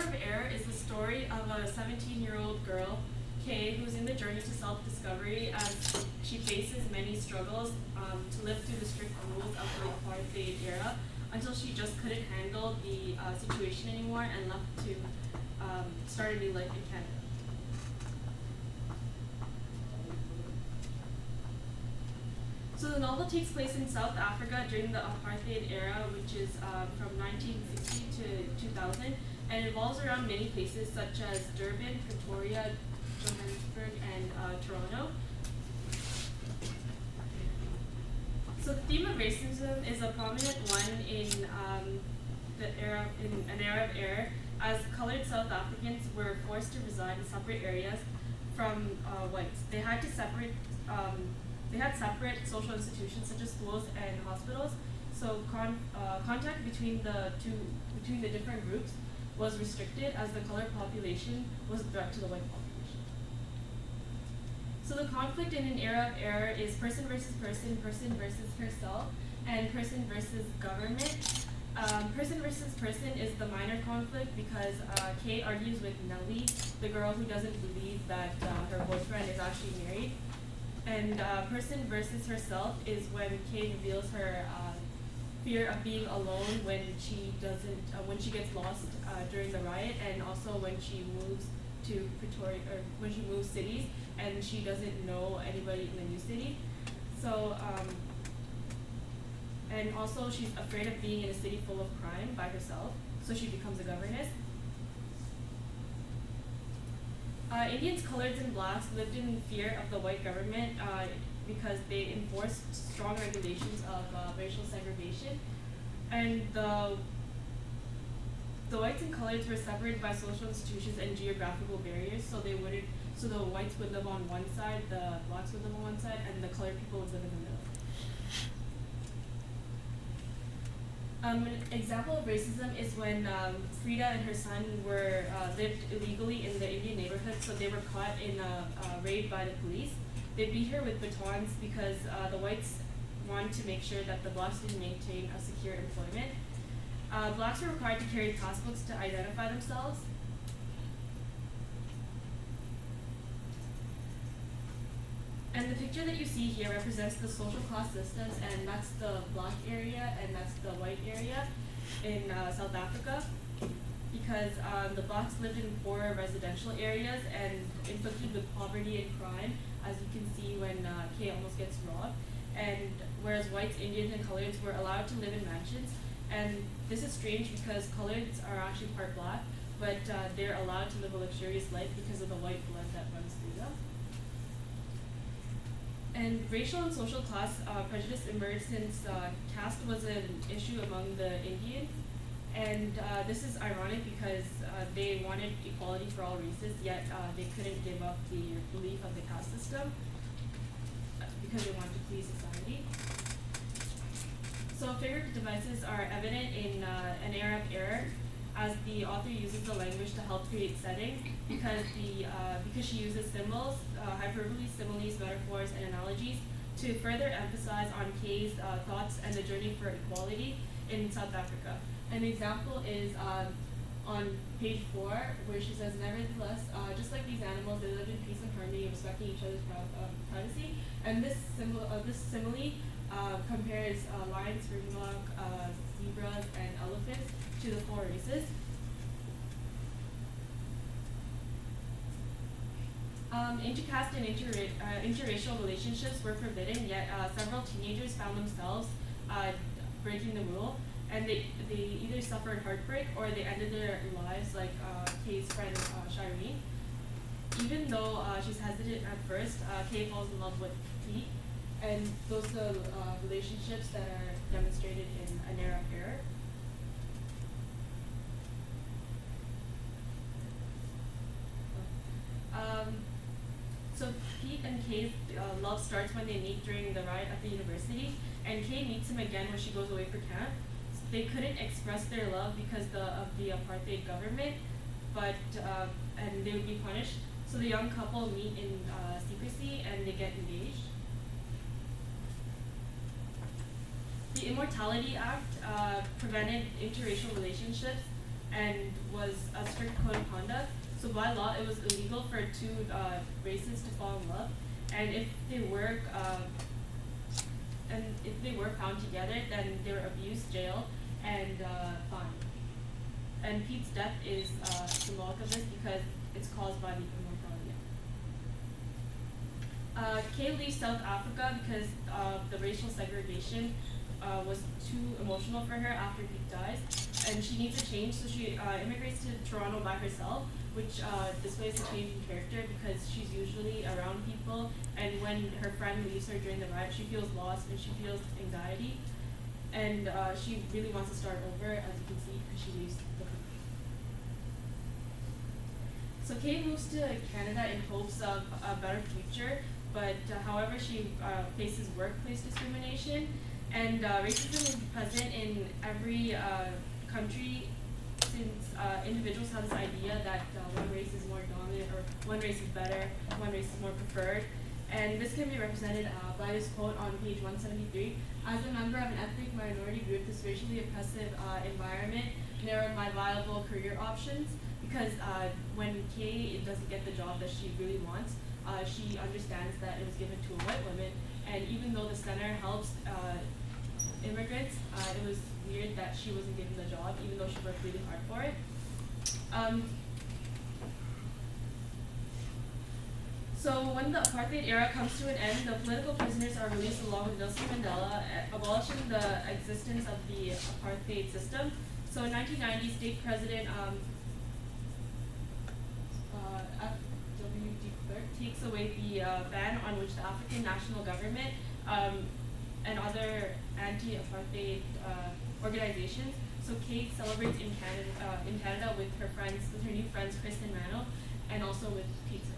of Air is the story of a 17-year-old girl, Kay, who's in the journey to self-discovery as she faces many struggles to live through the strict rules of the Apartheid era until she just couldn't handle the situation anymore and left to start a new life in Canada. So the novel takes place in South Africa during the Apartheid era, which is from 1960 to 2000, and revolves around many places such as Durban, Pretoria, Johannesburg, and Toronto. So the theme of racism is a prominent one in an era of error, as colored South Africans were forced to reside in separate areas from whites. They had separate social institutions such as schools and hospitals. So contact between the different groups was restricted as the colored population was a threat to the white population. So the conflict in an era of error is person versus person, person versus herself, and person versus government. Person versus person is the minor conflict because Kay argues with Nellie, the girl who doesn't believe that her boyfriend is actually married. And person versus herself is when Kay reveals her fear of being alone when she gets lost during the riot, and also when she moves to Pretoria, or when she moves cities and she doesn't know anybody in the new city. So and also she's afraid of being in a city full of crime by herself, so she becomes a governess. Indians, coloreds, and blacks lived in fear of the white government because they enforced strong regulations of racial segregation, and the whites and coloreds were separated by social institutions and geographical barriers. So the whites would live on one side, the blacks would live on one side, and the colored people would live in the middle. An example of racism is when Frida and her son lived illegally in the Indian neighborhood, so they were caught in a raid by the police. They beat her with batons because the whites wanted to make sure that the blacks didn't maintain a secure employment. Blacks were required to carry passbooks to identify themselves. And the picture that you see here represents the social class systems, and that's the black area and that's the white area in South Africa, because the blacks lived in poor residential areas and inflicted with poverty and crime, as you can see when Kay almost gets robbed, and whereas whites, Indians, and coloreds were allowed to live in mansions. And this is strange because coloreds are actually part black, but they're allowed to live a luxurious life because of the white blood that runs through them. And racial and social class prejudice emerged since caste was an issue among the Indians. And this is ironic because they wanted equality for all races, yet they couldn't give up the belief of the caste system because they wanted to please society. So figurative devices are evident in an era of error, as the author uses the language to help create settings because she uses symbols, hyperbole, similes, metaphors, and analogies to further emphasize on Kay's thoughts and the journey for equality in South Africa. An example is on page 4, where she says, "Nevertheless, just like these animals, they live in peace and harmony, respecting each other's privacy." And this simile compares lions, springbok, zebras, and elephants to the 4 races. Intercaste and interracial relationships were forbidden, yet several teenagers found themselves breaking the rule, and they either suffered heartbreak or they ended their lives, like Kay's friend Shireen. Even though she's hesitant at first, Kay falls in love with Pete, and those are the relationships that are demonstrated in An Era of Error. So Pete and Kay's love starts when they meet during the riot at the university, and Kay meets him again when she goes away for camp. They couldn't express their love because of the apartheid government, and they would be punished. So the young couple meet in secrecy and they get engaged. The Immortality Act prevented interracial relationships and was a strict code of conduct. So by law, it was illegal for two races to fall in love, and if they were found together, then they were abused, jailed, and fined. And Pete's death is symbolic of this because it's caused by the immortality. Kay leaves South Africa because the racial segregation was too emotional for her after Pete dies, and she needs a change, so she immigrates to Toronto by herself, which displays a change in character because she's usually around people, and when her friend leaves her during the riot, she feels lost and she feels anxiety, and she really wants to start over, as you can see, because she leaves the country. So Kate moves to Canada in hopes of a better future, but however, she faces workplace discrimination, and racism is present in every country, since individuals have this idea that one race is more dominant, or one race is better, one race is more preferred. And this can be represented by this quote on page 173. As a member of an ethnic minority group, this racially oppressive environment narrowed my viable career options, because when Kay doesn't get the job that she really wants, she understands that it was given to a white woman, and even though the center helps immigrants, it was weird that she wasn't given the job, even though she worked really hard for it. So when the apartheid era comes to an end, the political prisoners are released along with Nelson Mandela, abolishing the existence of the apartheid system. So in 1990, state president F.W. de Klerk takes away the ban on which the African National Government and other anti-apartheid organizations. So Kate celebrates in Canada with her new friends Chris and Mano, and also with pizza.